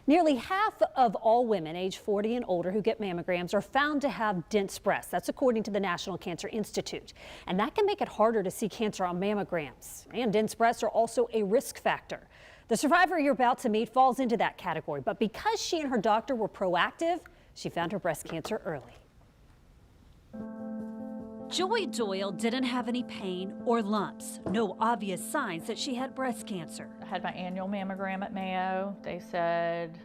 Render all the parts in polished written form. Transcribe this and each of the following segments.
Nearly half of all women age 40 and older who get mammograms are found to have dense breasts. That's according to the National Cancer Institute. And that can make it harder to see cancer on mammograms. And dense breasts are also a risk factor. The survivor you're about to meet falls into that category. But because she and her doctor were proactive, she found her breast cancer early. Joy Doyle didn't have any pain or lumps, no obvious signs that she had breast cancer. I had my annual mammogram at Mayo. They said,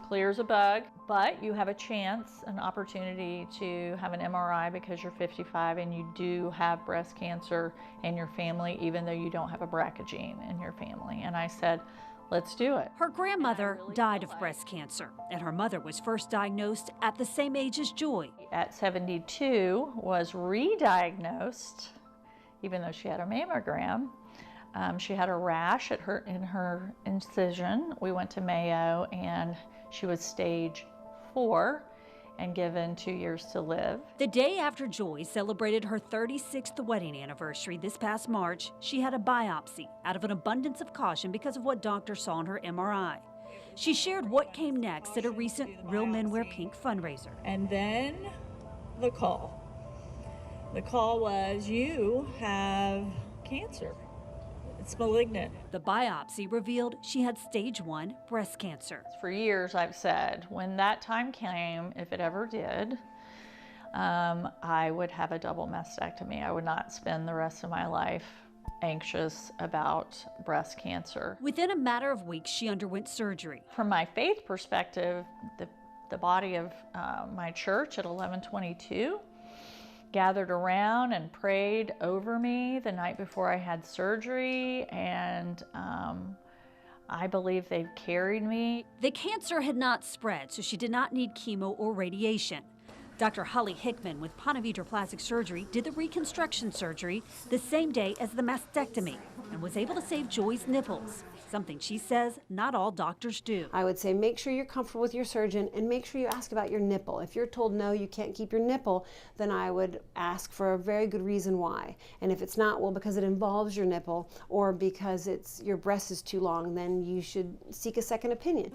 clear as a bug, but you have a chance, an opportunity to have an MRI because you're 55 and you do have breast cancer in your family, even though you don't have a BRCA gene in your family. And I said, let's do it. Her grandmother died of breast cancer, and her mother was first diagnosed at the same age as Joy. At 72, was re-diagnosed, even though she had a mammogram. She had a rash in her incision. We went to Mayo, and she was stage 4 and given 2 years to live. The day after Joy celebrated her 36th wedding anniversary this past March, she had a biopsy out of an abundance of caution because of what doctors saw in her MRI. She shared what came next at a recent Real Men Wear Pink fundraiser. And then the call. The call was, you have cancer. It's malignant. The biopsy revealed she had stage 1 breast cancer. For years I've said, when that time came, if it ever did, I would have a double mastectomy. I would not spend the rest of my life anxious about breast cancer. Within a matter of weeks, she underwent surgery. From my faith perspective, the body of my church at 1122 gathered around and prayed over me the night before I had surgery, and I believe they've carried me. The cancer had not spread, so she did not need chemo or radiation. Dr. Holly Hickman with Ponte Vedra Plastic Surgery did the reconstruction surgery the same day as the mastectomy and was able to save Joy's nipples, something she says not all doctors do. I would say make sure you're comfortable with your surgeon and make sure you ask about your nipple. If you're told no, you can't keep your nipple, then I would ask for a very good reason why. And if it's not, well, because it involves your nipple or because your breast is too long, then you should seek a second opinion.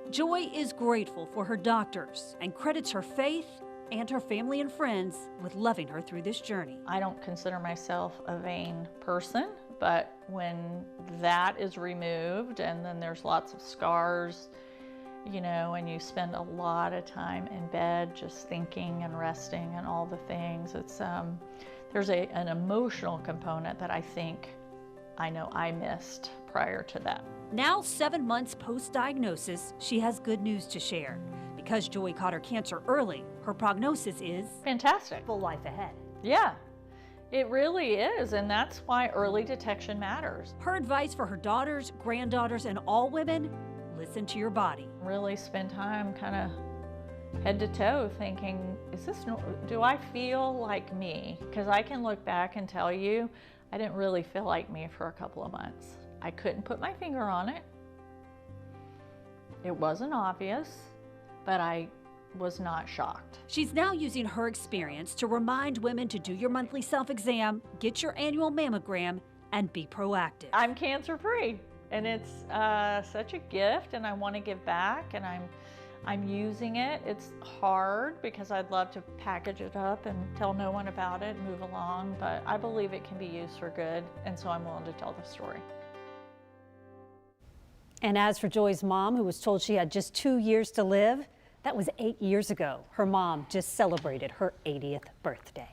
Joy is grateful for her doctors and credits her faith and her family and friends with loving her through this journey. I don't consider myself a vain person, but when that is removed and then there's lots of scars, you know, and you spend a lot of time in bed just thinking and resting and all the things, there's an emotional component that I think I know I missed prior to that. Now, 7 months post-diagnosis, she has good news to share. Because Joy caught her cancer early, her prognosis is fantastic. Full life ahead. Yeah, it really is, and that's why early detection matters. Her advice for her daughters, granddaughters, and all women: listen to your body. Really spend time kind of head to toe thinking, do I feel like me? Because I can look back and tell you, I didn't really feel like me for a couple of months. I couldn't put my finger on it. It wasn't obvious, but I was not shocked. She's now using her experience to remind women to do your monthly self-exam, get your annual mammogram, and be proactive. I'm cancer-free, and it's such a gift, and I want to give back, and I'm using it. It's hard because I'd love to package it up and tell no one about it and move along, but I believe it can be used for good, and so I'm willing to tell the story. And as for Joy's mom, who was told she had just 2 years to live, that was 8 years ago. Her mom just celebrated her 80th birthday.